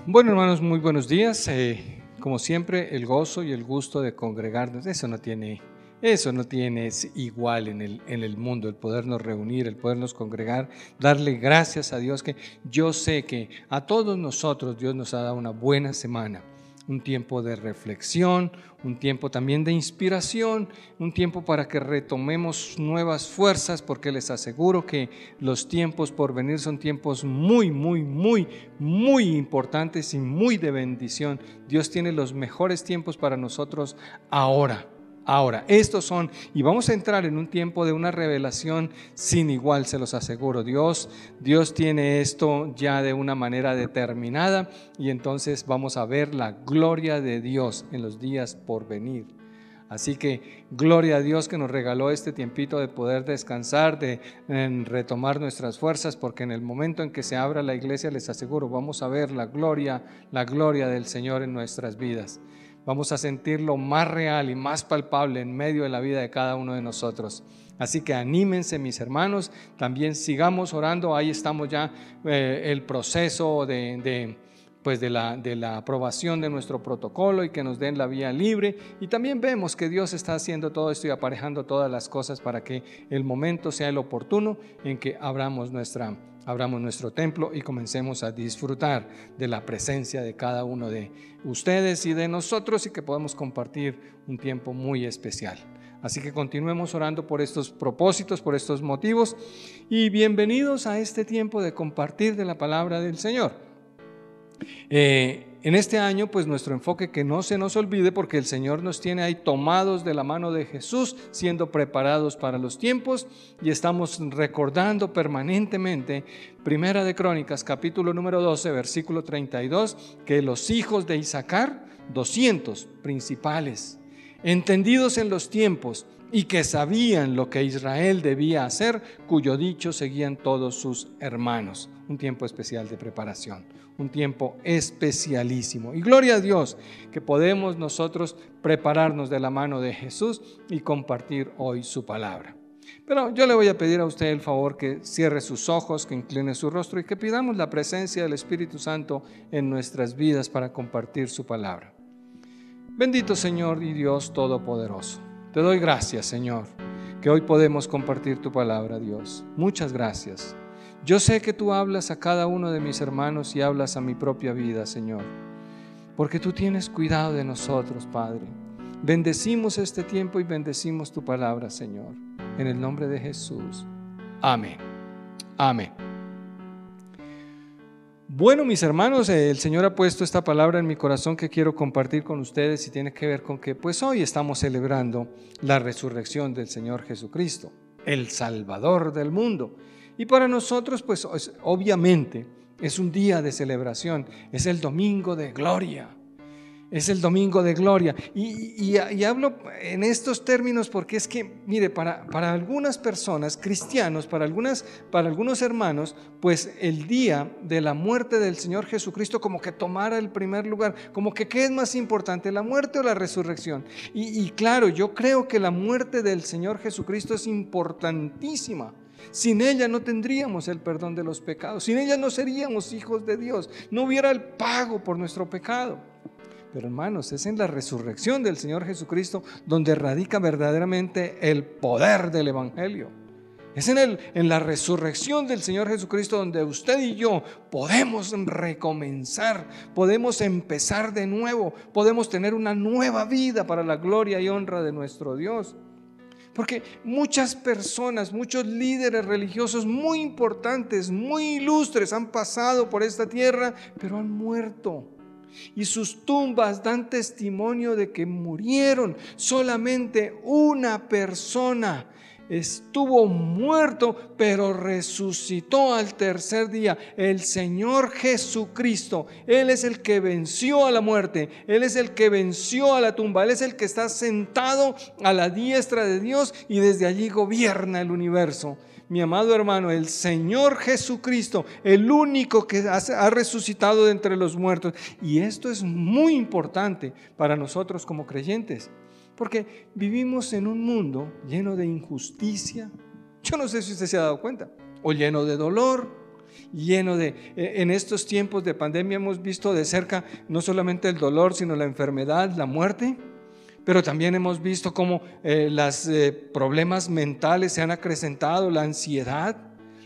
Bueno, hermanos, muy buenos días. Como siempre, el gozo y el gusto de congregarnos, eso no tiene igual en el mundo, el podernos reunir, el podernos congregar, darle gracias a Dios, que yo sé que a todos nosotros Dios nos ha dado una buena semana, un tiempo de reflexión, un tiempo también de inspiración, un tiempo para que retomemos nuevas fuerzas, porque les aseguro que los tiempos por venir son tiempos muy importantes y muy de bendición. Dios tiene los mejores tiempos para nosotros ahora. Estos son, y vamos a entrar en un tiempo de una revelación sin igual, se los aseguro. Dios tiene esto ya de una manera determinada, y entonces vamos a ver la gloria de Dios en los días por venir. Así que gloria a Dios que nos regaló este tiempito de poder descansar, de retomar nuestras fuerzas, porque en el momento en que se abra la iglesia, les aseguro, vamos a ver la gloria del Señor en nuestras vidas. Vamos a sentirlo más real y más palpable en medio de la vida de cada uno de nosotros. Así que anímense, mis hermanos, también sigamos orando. Ahí estamos ya el proceso de la aprobación de nuestro protocolo y que nos den la vía libre, y también vemos que Dios está haciendo todo esto y aparejando todas las cosas para que el momento sea el oportuno en que abramos nuestro templo y comencemos a disfrutar de la presencia de cada uno de ustedes y de nosotros, y que podamos compartir un tiempo muy especial. Así que continuemos orando por estos propósitos, por estos motivos, y bienvenidos a este tiempo de compartir de la palabra del Señor. En este año, pues nuestro enfoque, que no se nos olvide, porque el Señor nos tiene ahí tomados de la mano de Jesús, siendo preparados para los tiempos, y estamos recordando permanentemente Primera de Crónicas, capítulo número 12, versículo 32, que los hijos de Isaacar, 200 principales, entendidos en los tiempos y que sabían lo que Israel debía hacer, cuyo dicho seguían todos sus hermanos. Un tiempo especial de preparación, un tiempo especialísimo. Y gloria a Dios que podemos nosotros prepararnos de la mano de Jesús y compartir hoy su palabra. Pero yo le voy a pedir a usted el favor que cierre sus ojos, que incline su rostro y que pidamos la presencia del Espíritu Santo en nuestras vidas para compartir su palabra. Bendito Señor y Dios Todopoderoso, te doy gracias, Señor, que hoy podemos compartir tu palabra, Dios. Muchas gracias. Yo sé que tú hablas a cada uno de mis hermanos y hablas a mi propia vida, Señor, porque tú tienes cuidado de nosotros, Padre. Bendecimos este tiempo y bendecimos tu palabra, Señor, en el nombre de Jesús. Amén. Amén. Bueno, mis hermanos, el Señor ha puesto esta palabra en mi corazón que quiero compartir con ustedes, y tiene que ver con que pues hoy estamos celebrando la resurrección del Señor Jesucristo, el Salvador del mundo. Y para nosotros pues obviamente es un día de celebración, es el domingo de gloria. Es el domingo de gloria, y hablo en estos términos porque es que, mire, para algunas personas, cristianos, para algunos hermanos, pues el día de la muerte del Señor Jesucristo como que tomara el primer lugar, como que ¿qué es más importante, la muerte o la resurrección? Y claro, yo creo que la muerte del Señor Jesucristo es importantísima. Sin ella no tendríamos el perdón de los pecados, sin ella no seríamos hijos de Dios, no hubiera el pago por nuestro pecado. Pero hermanos, es en la resurrección del Señor Jesucristo donde radica verdaderamente el poder del Evangelio. Es en la resurrección del Señor Jesucristo donde usted y yo podemos recomenzar, podemos empezar de nuevo, podemos tener una nueva vida para la gloria y honra de nuestro Dios. Porque muchas personas, muchos líderes religiosos muy importantes, muy ilustres han pasado por esta tierra, pero han muerto. Y sus tumbas dan testimonio de que murieron. Solamente una persona estuvo muerto, pero resucitó al tercer día, el Señor Jesucristo. Él es el que venció a la muerte, Él es el que venció a la tumba, Él es el que está sentado a la diestra de Dios y desde allí gobierna el universo. Mi amado hermano, el Señor Jesucristo, el único que ha resucitado de entre los muertos. Y esto es muy importante para nosotros como creyentes, porque vivimos en un mundo lleno de injusticia. Yo no sé si usted se ha dado cuenta, o lleno de dolor, lleno de... En estos tiempos de pandemia hemos visto de cerca no solamente el dolor, sino la enfermedad, la muerte, pero también hemos visto cómo los problemas mentales se han acrecentado, la ansiedad,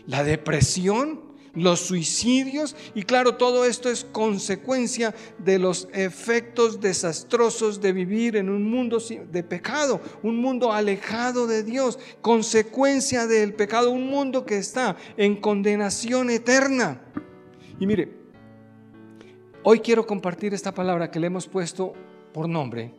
la depresión, los suicidios, y claro, todo esto es consecuencia de los efectos desastrosos de vivir en un mundo de pecado, un mundo alejado de Dios, consecuencia del pecado, un mundo que está en condenación eterna. Y mire, hoy quiero compartir esta palabra que le hemos puesto por nombre,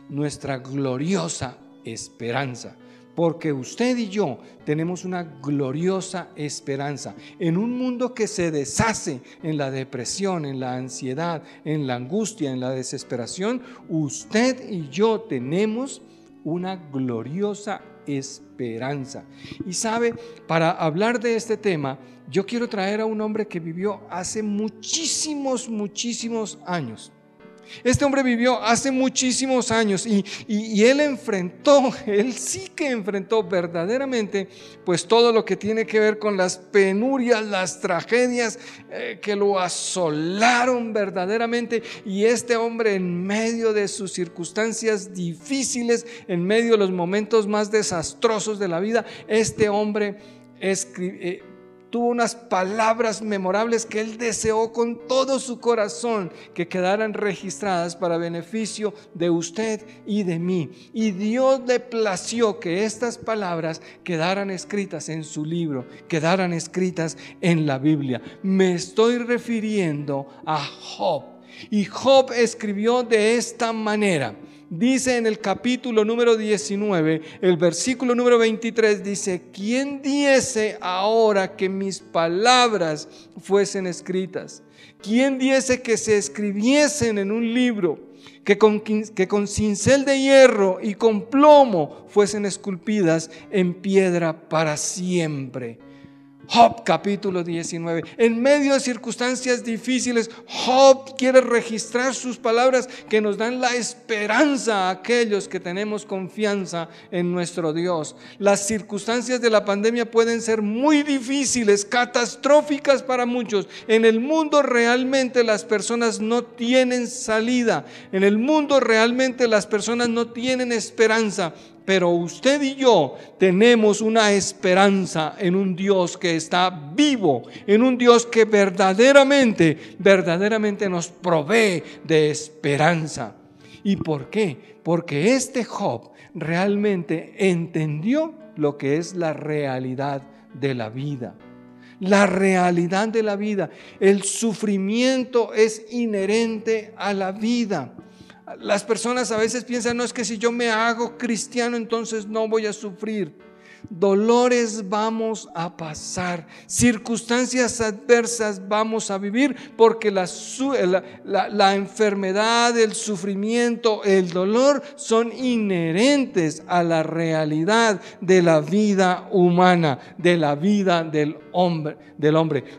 nuestra gloriosa esperanza. Porque usted y yo tenemos una gloriosa esperanza en un mundo que se deshace en la depresión, en la ansiedad, en la angustia, en la desesperación. Usted y yo tenemos una gloriosa esperanza. Y sabe, para hablar de este tema, yo quiero traer a un hombre que vivió hace muchísimos años. Este hombre vivió hace muchísimos años y él sí que enfrentó verdaderamente pues todo lo que tiene que ver con las penurias, las tragedias que lo asolaron verdaderamente. Y este hombre, en medio de sus circunstancias difíciles, en medio de los momentos más desastrosos de la vida, este hombre tuvo unas palabras memorables que él deseó con todo su corazón que quedaran registradas para beneficio de usted y de mí. Y Dios le plació que estas palabras quedaran escritas en su libro, quedaran escritas en la Biblia. Me estoy refiriendo a Job. Y Job escribió de esta manera. Dice en el capítulo número 19, el versículo número 23, dice: ¿quién diese ahora que mis palabras fuesen escritas? ¿Quién diese que se escribiesen en un libro, que con cincel de hierro y con plomo fuesen esculpidas en piedra para siempre? Job capítulo 19. En medio de circunstancias difíciles, Job quiere registrar sus palabras que nos dan la esperanza a aquellos que tenemos confianza en nuestro Dios. Las circunstancias de la pandemia pueden ser muy difíciles, catastróficas para muchos. En el mundo realmente las personas no tienen salida. En el mundo realmente las personas no tienen esperanza. Pero usted y yo tenemos una esperanza en un Dios que está vivo, en un Dios que verdaderamente nos provee de esperanza. ¿Y por qué? Porque este Job realmente entendió lo que es la realidad de la vida. La realidad de la vida. El sufrimiento es inherente a la vida. Las personas a veces piensan: no, es que si yo me hago cristiano entonces no voy a sufrir. Dolores vamos a pasar, circunstancias adversas vamos a vivir, porque la enfermedad, el sufrimiento, el dolor son inherentes a la realidad de la vida humana, de la vida del hombre.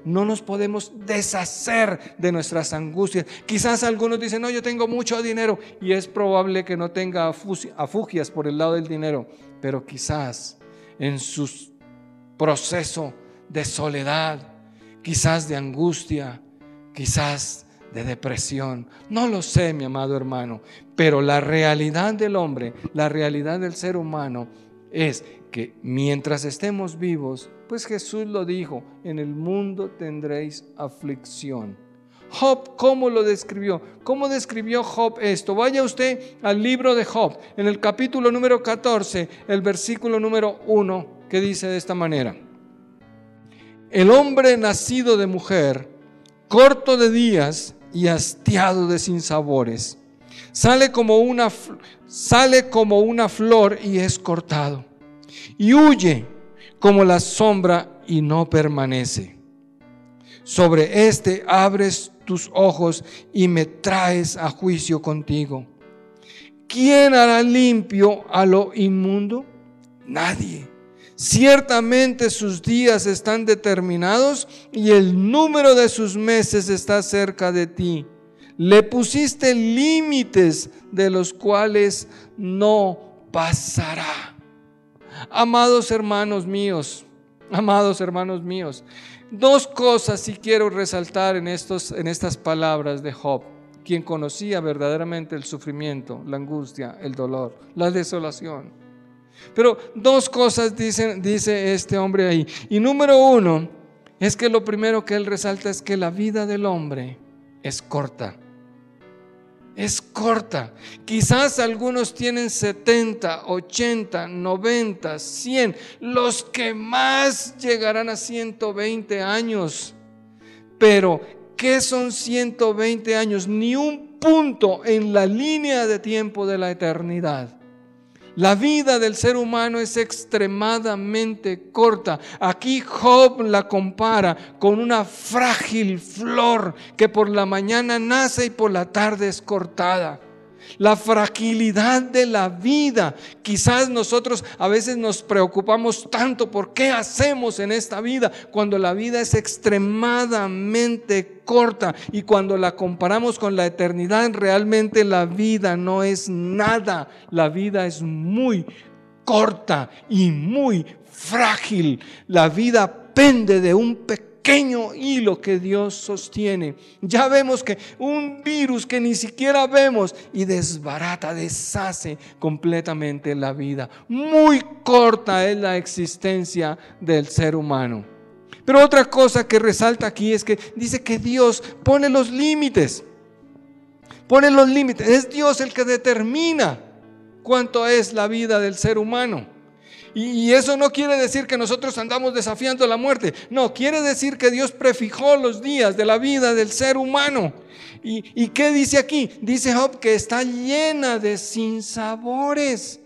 No nos podemos deshacer de nuestras angustias. Quizás algunos dicen: no, yo tengo mucho dinero, y es probable que no tenga afugias por el lado del dinero, pero quizás en su proceso de soledad, quizás de angustia, quizás de depresión. No lo sé, mi amado hermano, pero la realidad del hombre, la realidad del ser humano es que mientras estemos vivos, pues Jesús lo dijo: en el mundo tendréis aflicción. Job, ¿cómo lo describió? ¿Cómo describió Job esto? Vaya usted al libro de Job, en el capítulo número 14, el versículo número 1, que dice de esta manera: el hombre nacido de mujer, corto de días y hastiado de sinsabores, sale como una flor y es cortado, y huye como la sombra y no permanece. Sobre este abres tus ojos y me traes a juicio contigo. ¿Quién hará limpio a lo inmundo? Nadie. Ciertamente sus días están determinados y el número de sus meses está cerca de ti. Le pusiste límites de los cuales no pasará. Amados hermanos míos, Amados hermanos míos, dos cosas sí quiero resaltar en estas palabras de Job, quien conocía verdaderamente el sufrimiento, la angustia, el dolor, la desolación. Pero dos cosas dice este hombre ahí. Y número uno, es que lo primero que él resalta es que la vida del hombre es corta. Es corta. Quizás algunos tienen 70, 80, 90, 100. Los que más llegarán a 120 años. Pero, ¿qué son 120 años? Ni un punto en la línea de tiempo de la eternidad. La vida del ser humano es extremadamente corta. Aquí Job la compara con una frágil flor que por la mañana nace y por la tarde es cortada. La fragilidad de la vida. Quizás nosotros a veces nos preocupamos tanto por qué hacemos en esta vida, cuando la vida es extremadamente corta, y cuando la comparamos con la eternidad, realmente la vida no es nada. La vida es muy corta y muy frágil. La vida pende de un pequeño hilo que Dios sostiene. Ya vemos que un virus que ni siquiera vemos y desbarata, deshace completamente la vida. Muy corta es la existencia del ser humano. Pero otra cosa que resalta aquí es que dice que Dios pone los límites. Pone los límites. Es Dios el que determina cuánto es la vida del ser humano. Y eso no quiere decir que nosotros andamos desafiando la muerte. No, quiere decir que Dios prefijó los días de la vida del ser humano. ¿Y qué dice aquí? Dice Job que está llena de sinsabores,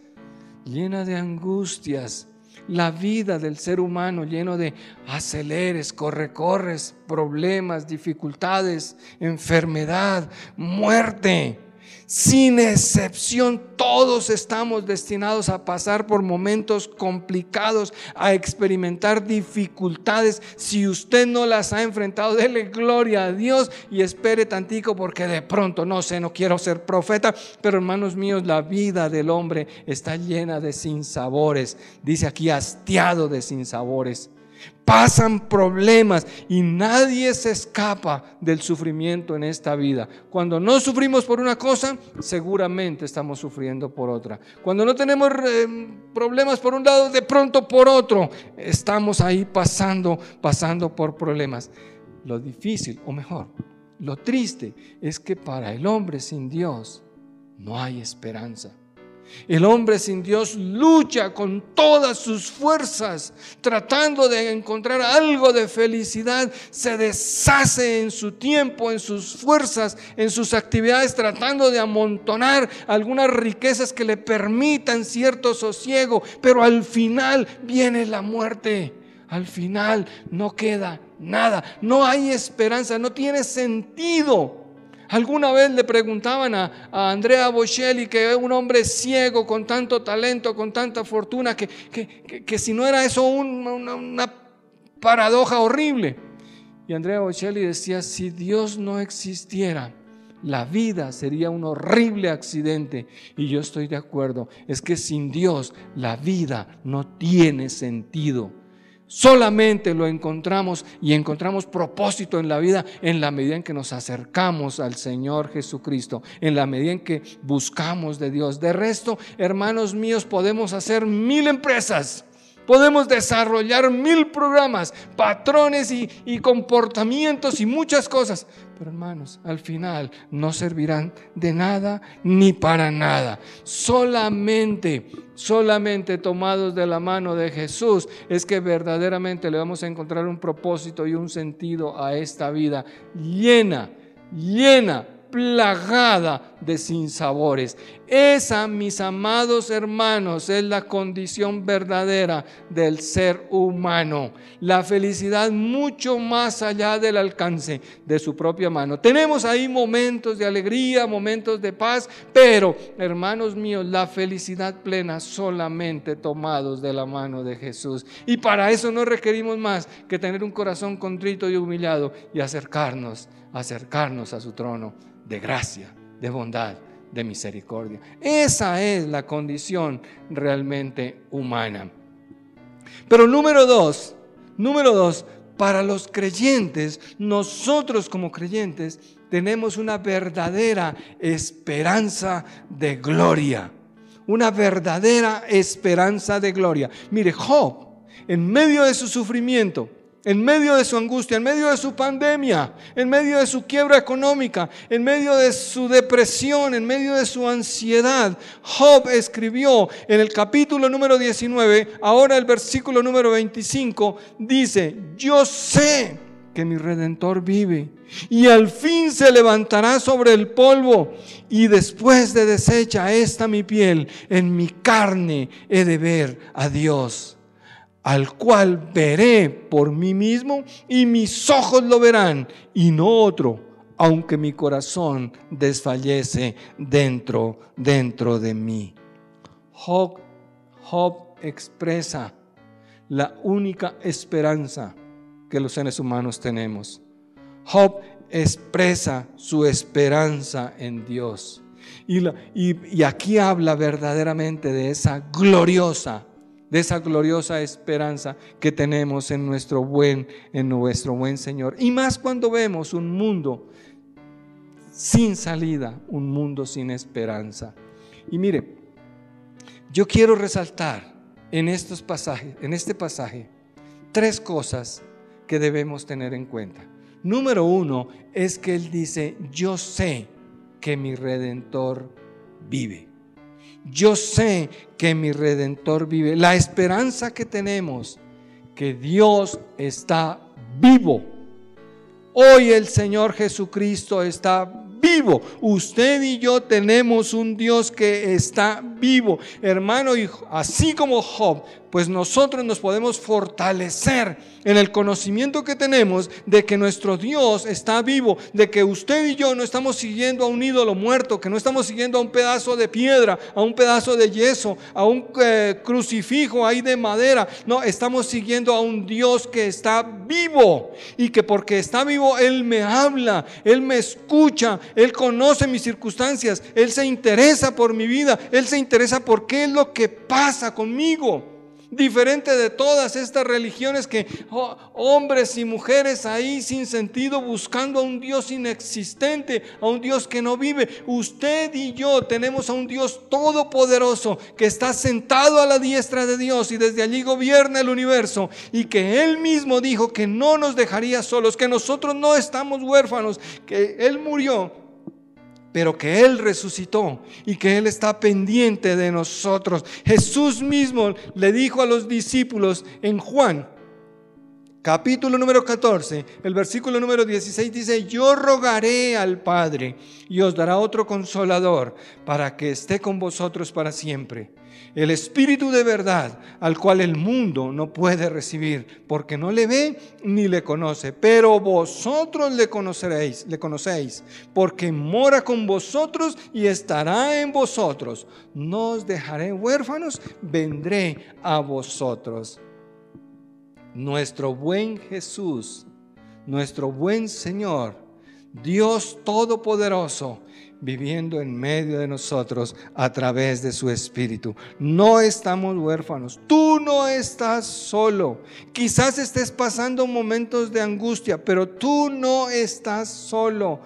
llena de angustias. La vida del ser humano lleno de aceleres, corre-corres, problemas, dificultades, enfermedad, muerte. Sin excepción, todos estamos destinados a pasar por momentos complicados, a experimentar dificultades. Si usted no las ha enfrentado, dele gloria a Dios y espere tantico, porque de pronto, no sé, no quiero ser profeta, pero hermanos míos, la vida del hombre está llena de sinsabores. Dice aquí, hastiado de sinsabores. Pasan problemas y nadie se escapa del sufrimiento en esta vida. Cuando no sufrimos por una cosa, seguramente estamos sufriendo por otra. Cuando no tenemos problemas por un lado, de pronto por otro, estamos ahí pasando por problemas. Lo difícil, o mejor, lo triste es que para el hombre sin Dios no hay esperanza. El hombre sin Dios lucha con todas sus fuerzas, tratando de encontrar algo de felicidad. Se deshace en su tiempo, en sus fuerzas, en sus actividades, tratando de amontonar algunas riquezas que le permitan cierto sosiego. Pero al final viene la muerte. Al final no queda nada, no hay esperanza, no tiene sentido. Alguna vez le preguntaban a Andrea Bocelli, que es un hombre ciego con tanto talento, con tanta fortuna, que si no era eso una paradoja horrible. Y Andrea Bocelli decía, si Dios no existiera, la vida sería un horrible accidente. Y yo estoy de acuerdo, es que sin Dios la vida no tiene sentido. Solamente lo encontramos y encontramos propósito en la vida en la medida en que nos acercamos al Señor Jesucristo, en la medida en que buscamos de Dios. De resto, hermanos míos, podemos hacer 1000 empresas, podemos desarrollar 1000 programas, patrones y comportamientos y muchas cosas. Pero hermanos, al final no servirán de nada ni para nada. Solamente tomados de la mano de Jesús es que verdaderamente le vamos a encontrar un propósito y un sentido a esta vida llena, plagada de sinsabores. Esa, mis amados hermanos, es la condición verdadera del ser humano. La felicidad mucho más allá del alcance de su propia mano. Tenemos ahí momentos de alegría, momentos de paz, pero, hermanos míos, la felicidad plena solamente tomados de la mano de Jesús. Y para eso no requerimos más que tener un corazón contrito y humillado y acercarnos a su trono de gracia, de bondad, de misericordia. Esa es la condición realmente humana. Pero número 2, Número 2, para los creyentes, nosotros como creyentes tenemos una verdadera esperanza de gloria. Una verdadera esperanza de gloria. Mire, Job, en medio de su sufrimiento, en medio de su angustia, en medio de su pandemia, en medio de su quiebra económica, en medio de su depresión, en medio de su ansiedad, Job escribió en el capítulo número 19, ahora el versículo número 25, dice: yo sé que mi Redentor vive y al fin se levantará sobre el polvo, y después de deshecha esta mi piel, en mi carne he de ver a Dios, al cual veré por mí mismo, y mis ojos lo verán y no otro, aunque mi corazón desfallece dentro de mí. Job expresa la única esperanza que los seres humanos tenemos. Job expresa su esperanza en Dios. Y aquí habla verdaderamente de esa gloriosa esperanza que tenemos en nuestro buen Señor. Y más cuando vemos un mundo sin salida, un mundo sin esperanza. Y mire, yo quiero resaltar en este pasaje, 3 cosas que debemos tener en cuenta. Número 1 es que él dice: yo sé que mi Redentor vive. Yo sé que mi Redentor vive. La esperanza que tenemos, que Dios está vivo. Hoy el Señor Jesucristo está vivo. Usted y yo tenemos un Dios que está vivo, hermano, y así como Job, pues nosotros nos podemos fortalecer en el conocimiento que tenemos de que nuestro Dios está vivo, de que usted y yo no estamos siguiendo a un ídolo muerto, que no estamos siguiendo a un pedazo de piedra, a un pedazo de yeso, a un crucifijo ahí de madera. No, estamos siguiendo a un Dios que está vivo, y que porque está vivo Él me habla, Él me escucha, Él conoce mis circunstancias, Él se interesa por mi vida, Él se interesa por qué es lo que pasa conmigo. Diferente de todas estas religiones que hombres y mujeres ahí sin sentido, buscando a un Dios inexistente, a un Dios que no vive. Usted y yo tenemos a un Dios todopoderoso que está sentado a la diestra de Dios y desde allí gobierna el universo, y que Él mismo dijo que no nos dejaría solos, que nosotros no estamos huérfanos, que Él murió, pero que Él resucitó y que Él está pendiente de nosotros. Jesús mismo le dijo a los discípulos en Juan, capítulo número 14, el versículo número 16 dice: yo rogaré al Padre y os dará otro consolador para que esté con vosotros para siempre. El Espíritu de verdad, al cual el mundo no puede recibir, porque no le ve ni le conoce, pero vosotros le conocéis, porque mora con vosotros y estará en vosotros. No os dejaré huérfanos, vendré a vosotros. Nuestro buen Jesús, nuestro buen Señor, Dios Todopoderoso, viviendo en medio de nosotros a través de su Espíritu. No estamos huérfanos. Tú no estás solo. Quizás estés pasando momentos de angustia, pero tú no estás solo.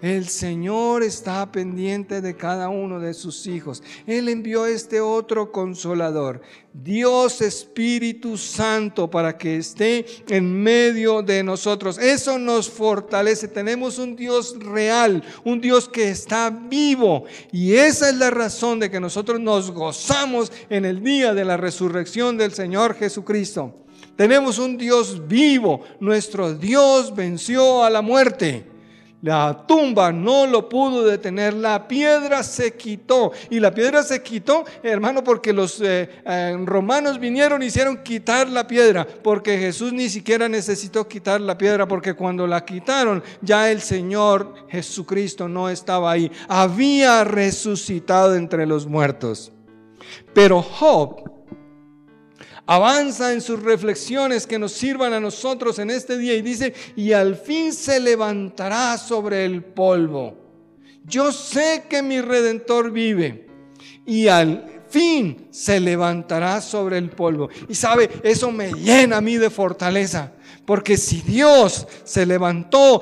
El Señor está pendiente de cada uno de sus hijos. Él envió este otro consolador, Dios Espíritu Santo, para que esté en medio de nosotros. Eso nos fortalece. Tenemos un Dios real, un Dios que está vivo, y esa es la razón de que nosotros nos gozamos en el día de la resurrección del Señor Jesucristo. Tenemos un Dios vivo. Nuestro Dios venció a la muerte. La tumba no lo pudo detener, la piedra se quitó. Y la piedra se quitó, hermano, porque los romanos vinieron y hicieron quitar la piedra, porque Jesús ni siquiera necesitó quitar la piedra, porque cuando la quitaron ya el Señor Jesucristo no estaba ahí, había resucitado entre los muertos. Pero Job avanza en sus reflexiones que nos sirvan a nosotros en este día y dice: y al fin se levantará sobre el polvo. Yo sé que mi Redentor vive y al fin se levantará sobre el polvo. Y sabe, eso me llena a mí de fortaleza. Porque si Dios se levantó,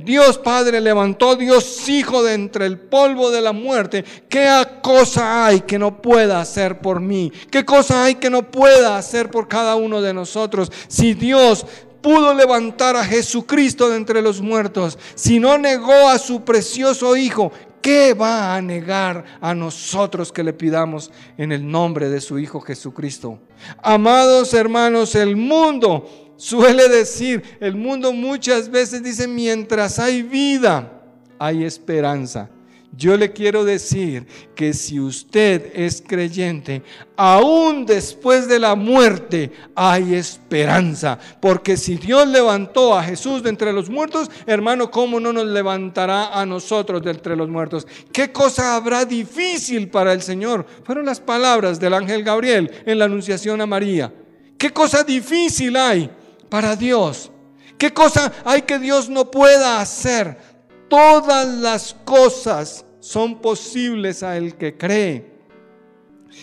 Dios Padre levantó, Dios Hijo de entre el polvo de la muerte, ¿qué cosa hay que no pueda hacer por mí? ¿Qué cosa hay que no pueda hacer por cada uno de nosotros? Si Dios pudo levantar a Jesucristo de entre los muertos, si no negó a su precioso Hijo, ¿qué va a negar a nosotros que le pidamos en el nombre de su Hijo Jesucristo? Amados hermanos, el mundo suele decir, el mundo muchas veces dice, mientras hay vida, hay esperanza. Yo le quiero decir que si usted es creyente, aún después de la muerte hay esperanza. Porque si Dios levantó a Jesús de entre los muertos, hermano, ¿cómo no nos levantará a nosotros de entre los muertos? ¿Qué cosa habrá difícil para el Señor? Fueron las palabras del ángel Gabriel en la anunciación a María. ¿Qué cosa difícil hay para Dios? ¿Qué cosa hay que Dios no pueda hacer? Todas las cosas son posibles a el que cree.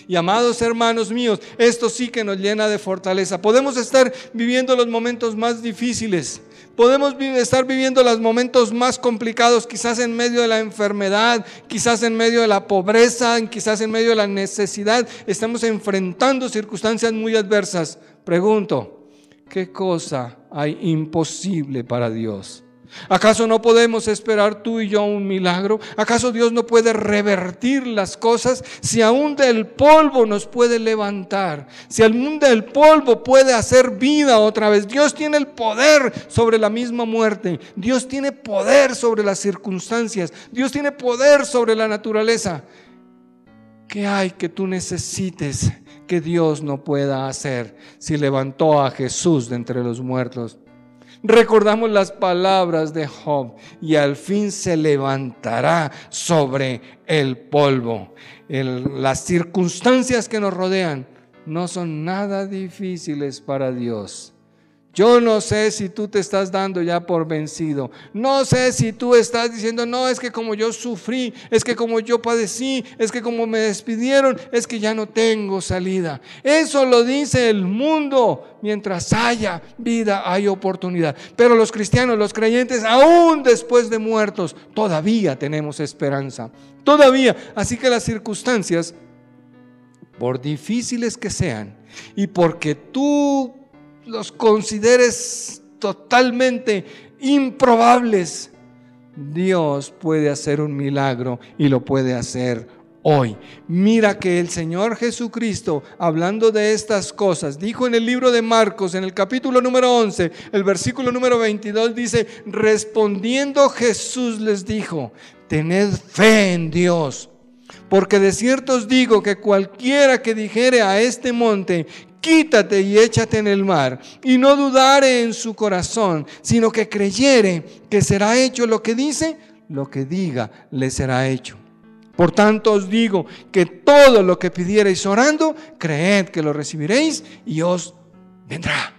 Y amados hermanos míos, esto sí que nos llena de fortaleza. Podemos estar viviendo los momentos más difíciles, podemos estar viviendo los momentos más complicados, quizás en medio de la enfermedad, quizás en medio de la pobreza, quizás en medio de la necesidad. Estamos enfrentando circunstancias muy adversas. Pregunto, ¿qué cosa hay imposible para Dios? ¿Acaso no podemos esperar tú y yo un milagro? ¿Acaso Dios no puede revertir las cosas? Si aún del polvo nos puede levantar, si aún del polvo puede hacer vida otra vez. Dios tiene el poder sobre la misma muerte. Dios tiene poder sobre las circunstancias. Dios tiene poder sobre la naturaleza. ¿Qué hay que tú necesites que Dios no pueda hacer si levantó a Jesús de entre los muertos? Recordamos las palabras de Job: y al fin se levantará sobre el polvo. Las circunstancias que nos rodean no son nada difíciles para Dios. Yo no sé si tú te estás dando ya por vencido. No sé si tú estás diciendo, no, es que como yo sufrí, es que como yo padecí, es que como me despidieron, es que ya no tengo salida. Eso lo dice el mundo. Mientras haya vida, hay oportunidad. Pero los cristianos, los creyentes, aún después de muertos, todavía tenemos esperanza. Todavía. Así que las circunstancias, por difíciles que sean, y porque tú los consideres totalmente improbables, Dios puede hacer un milagro y lo puede hacer hoy. Mira que el Señor Jesucristo, hablando de estas cosas, dijo en el libro de Marcos, en el capítulo número 11, el versículo número 22, dice: respondiendo Jesús les dijo: tened fe en Dios, porque de cierto os digo que cualquiera que dijere a este monte: quítate y échate en el mar, y no dudare en su corazón, sino que creyere que será hecho lo que dice, lo que diga le será hecho. Por tanto os digo que todo lo que pidiereis orando, creed que lo recibiréis y os vendrá.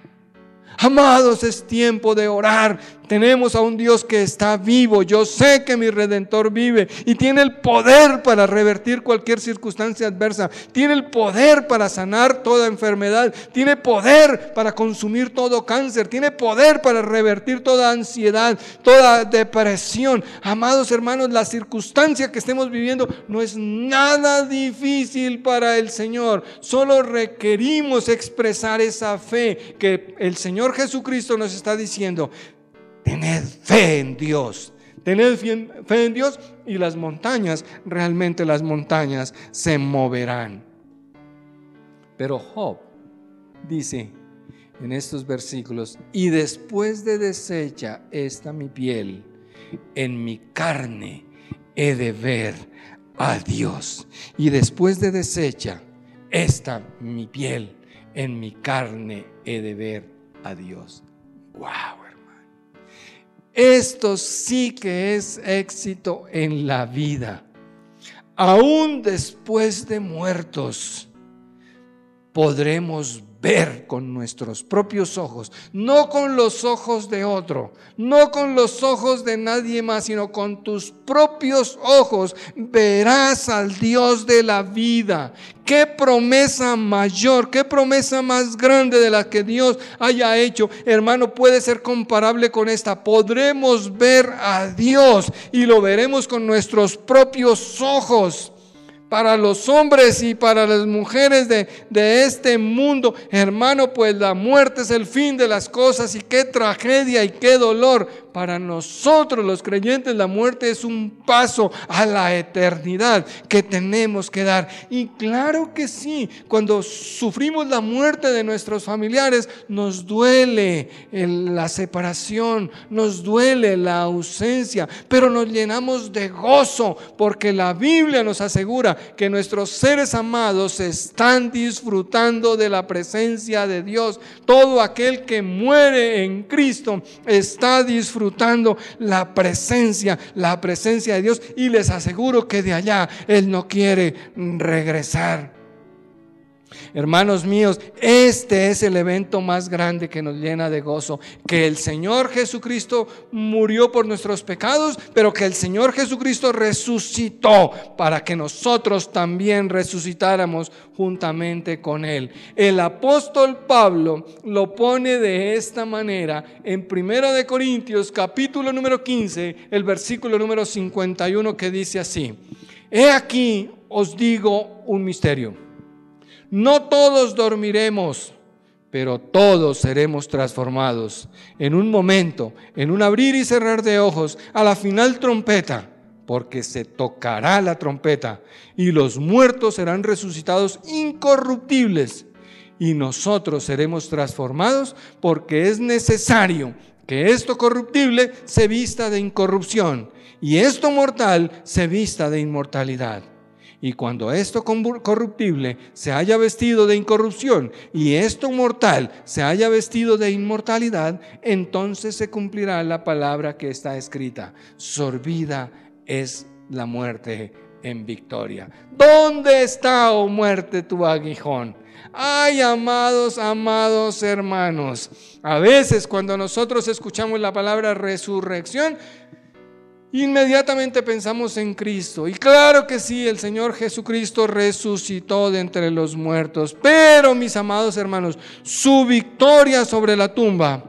Amados, es tiempo de orar. Tenemos a un Dios que está vivo. Yo sé que mi Redentor vive y tiene el poder para revertir cualquier circunstancia adversa. Tiene el poder para sanar toda enfermedad. Tiene poder para consumir todo cáncer. Tiene poder para revertir toda ansiedad, toda depresión. Amados hermanos, la circunstancia que estemos viviendo no es nada difícil para el Señor. Solo requerimos expresar esa fe que el Señor Jesucristo nos está diciendo: tened fe en Dios. Tened fe en Dios y las montañas, realmente las montañas se moverán. Pero Job dice en estos versículos: y después de deshecha esta mi piel, en mi carne he de ver a Dios. Y después de deshecha esta mi piel, en mi carne he de ver a Dios. ¡Wow! Esto sí que es éxito en la vida. Aún después de muertos, podremos ver con nuestros propios ojos, no con los ojos de otro, no con los ojos de nadie más, sino con tus propios ojos verás al Dios de la vida. Qué promesa mayor, qué promesa más grande de la que Dios haya hecho, hermano, puede ser comparable con esta. Podremos ver a Dios y lo veremos con nuestros propios ojos. Para los hombres y para las mujeres de este mundo, hermano, pues la muerte es el fin de las cosas, y qué tragedia y qué dolor. Para nosotros los creyentes, la muerte es un paso a la eternidad que tenemos que dar. Y claro que sí, cuando sufrimos la muerte de nuestros familiares, nos duele la separación, nos duele la ausencia, pero nos llenamos de gozo, porque la Biblia nos asegura que nuestros seres amados están disfrutando de la presencia de Dios. Todo aquel que muere en Cristo está disfrutando la presencia de Dios, y les aseguro que de allá Él no quiere regresar. Hermanos míos, este es el evento más grande que nos llena de gozo, que el Señor Jesucristo murió por nuestros pecados, pero que el Señor Jesucristo resucitó para que nosotros también resucitáramos juntamente con Él. El apóstol Pablo lo pone de esta manera en 1 Corintios capítulo número 15, el versículo número 51, que dice así: He aquí os digo un misterio. No todos dormiremos, pero todos seremos transformados en un momento, en un abrir y cerrar de ojos, a la final trompeta, porque se tocará la trompeta y los muertos serán resucitados incorruptibles, y nosotros seremos transformados, porque es necesario que esto corruptible se vista de incorrupción y esto mortal se vista de inmortalidad. Y cuando esto corruptible se haya vestido de incorrupción y esto mortal se haya vestido de inmortalidad, entonces se cumplirá la palabra que está escrita: sorbida es la muerte en victoria. ¿Dónde está, oh muerte, tu aguijón? Ay, amados hermanos, a veces cuando nosotros escuchamos la palabra resurrección, inmediatamente pensamos en Cristo. Y claro que sí, el Señor Jesucristo resucitó de entre los muertos. Pero, mis amados hermanos, su victoria sobre la tumba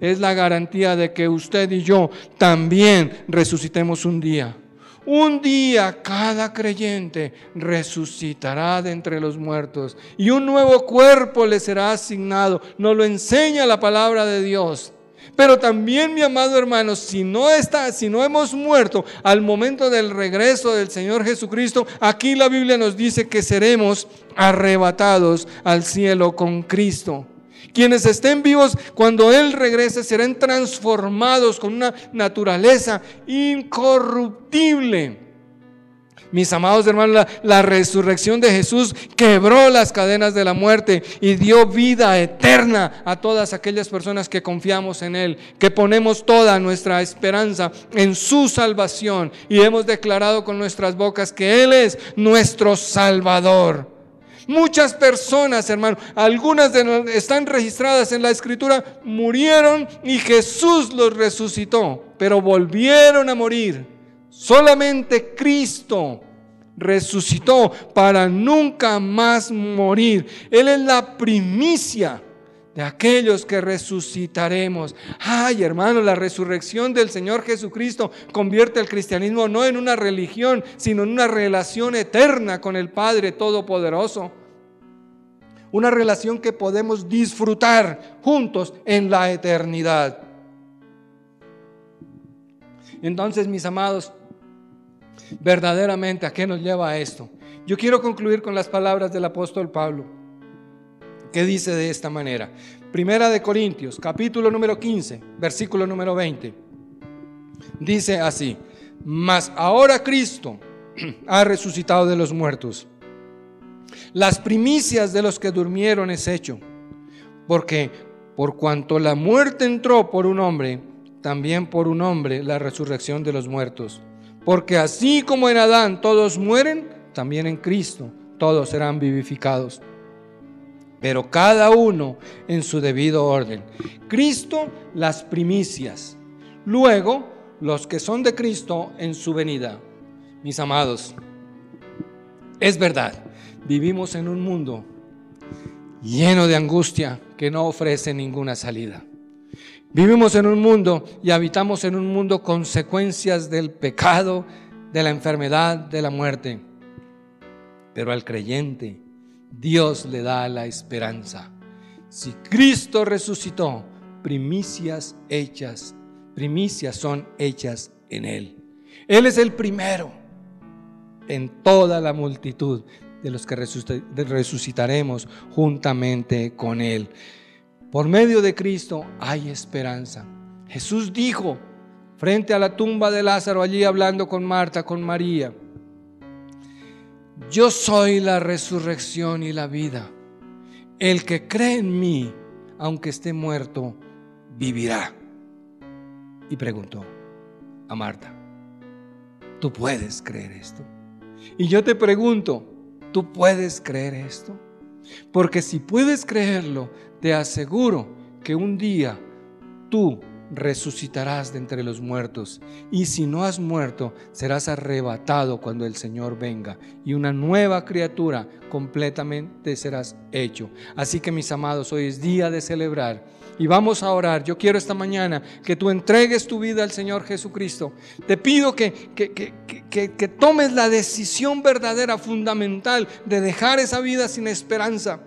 es la garantía de que usted y yo también resucitemos un día. Un día cada creyente resucitará de entre los muertos y un nuevo cuerpo le será asignado. Nos lo enseña la palabra de Dios. Pero también, mi amado hermano, si no hemos muerto al momento del regreso del Señor Jesucristo, aquí la Biblia nos dice que seremos arrebatados al cielo con Cristo. Quienes estén vivos cuando Él regrese serán transformados con una naturaleza incorruptible. Mis amados hermanos, la resurrección de Jesús quebró las cadenas de la muerte y dio vida eterna a todas aquellas personas que confiamos en Él, que ponemos toda nuestra esperanza en su salvación y hemos declarado con nuestras bocas que Él es nuestro Salvador. Muchas personas, hermano, algunas están registradas en la Escritura, murieron y Jesús los resucitó, pero volvieron a morir. Solamente Cristo resucitó para nunca más morir. Él es la primicia de aquellos que resucitaremos. Ay, hermano, la resurrección del Señor Jesucristo convierte el cristianismo no en una religión, sino en una relación eterna con el Padre Todopoderoso. Una relación que podemos disfrutar juntos en la eternidad. Entonces, mis amados, verdaderamente, ¿a qué nos lleva esto? Yo quiero concluir con las palabras del apóstol Pablo, que dice de esta manera: 1 Corintios, capítulo número 15, versículo número 20. Dice así: mas ahora Cristo ha resucitado de los muertos, las primicias de los que durmieron es hecho, porque por cuanto la muerte entró por un hombre, también por un hombre la resurrección de los muertos. Porque así como en Adán todos mueren, también en Cristo todos serán vivificados. pero cada uno en su debido orden. Cristo, las primicias. Luego, los que son de Cristo en su venida. Mis amados, es verdad, vivimos en un mundo lleno de angustia que no ofrece ninguna salida. Vivimos en un mundo y habitamos en un mundo consecuencias del pecado, de la enfermedad, de la muerte. Pero al creyente, Dios le da la esperanza. Si Cristo resucitó, primicias son hechas en Él. Él es el primero en toda la multitud de los que resucitaremos juntamente con Él. Por medio de Cristo hay esperanza. Jesús dijo frente a la tumba de Lázaro, allí hablando con Marta, con María: yo soy la resurrección y la vida. El que cree en mí, aunque esté muerto, vivirá. Y preguntó a Marta: ¿tú puedes creer esto? Y yo te pregunto, ¿tú puedes creer esto? Porque si puedes creerlo, te aseguro que un día tú resucitarás de entre los muertos, y si no has muerto, serás arrebatado cuando el Señor venga, y una nueva criatura completamente serás hecho. Así que, mis amados, hoy es día de celebrar y vamos a orar. Yo quiero esta mañana que tú entregues tu vida al Señor Jesucristo. Te pido que tomes la decisión verdadera, fundamental, de dejar esa vida sin esperanza,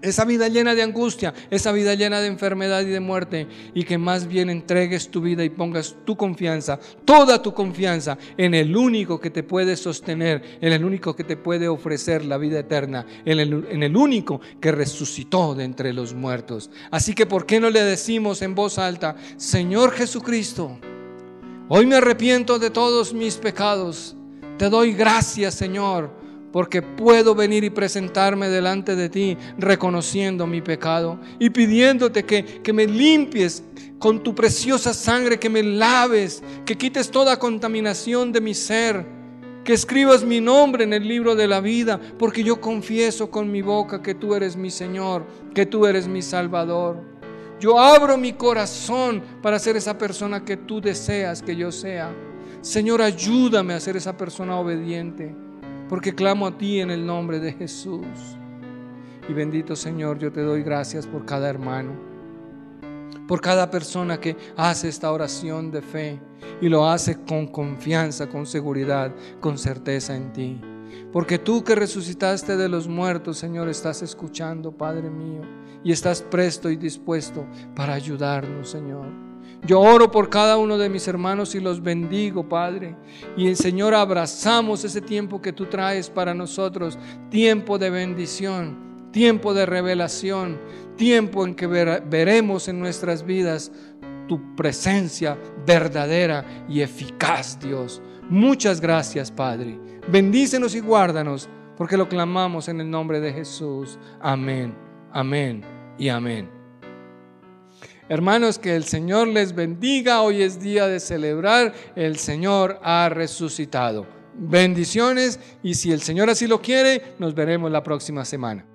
esa vida llena de angustia, esa vida llena de enfermedad y de muerte, y que más bien entregues tu vida y pongas tu confianza, toda tu confianza, en el único que te puede sostener, en el único que te puede ofrecer la vida eterna, en el único que resucitó de entre los muertos. Así que, ¿por qué no le decimos en voz alta: Señor Jesucristo, hoy me arrepiento de todos mis pecados, te doy gracias, Señor, porque puedo venir y presentarme delante de ti reconociendo mi pecado y pidiéndote que me limpies con tu preciosa sangre, que me laves, que quites toda contaminación de mi ser, que escribas mi nombre en el libro de la vida, porque yo confieso con mi boca que tú eres mi Señor, que tú eres mi Salvador. Yo abro mi corazón para ser esa persona que tú deseas que yo sea. Señor, ayúdame a ser esa persona obediente, porque clamo a ti en el nombre de Jesús. Y bendito Señor, yo te doy gracias por cada hermano, por cada persona que hace esta oración de fe y lo hace con confianza, con seguridad, con certeza en ti. Porque tú que resucitaste de los muertos, Señor, estás escuchando, Padre mío, y estás presto y dispuesto para ayudarnos, Señor. Yo oro por cada uno de mis hermanos y los bendigo, Padre. Y, Señor, abrazamos ese tiempo que tú traes para nosotros, tiempo de bendición, tiempo de revelación, tiempo en que veremos en nuestras vidas tu presencia verdadera y eficaz, Dios. Muchas gracias, Padre. Bendícenos y guárdanos, porque lo clamamos en el nombre de Jesús. Amén, amén y amén. Hermanos, que el Señor les bendiga. Hoy es día de celebrar. El Señor ha resucitado. Bendiciones, y si el Señor así lo quiere, nos veremos la próxima semana.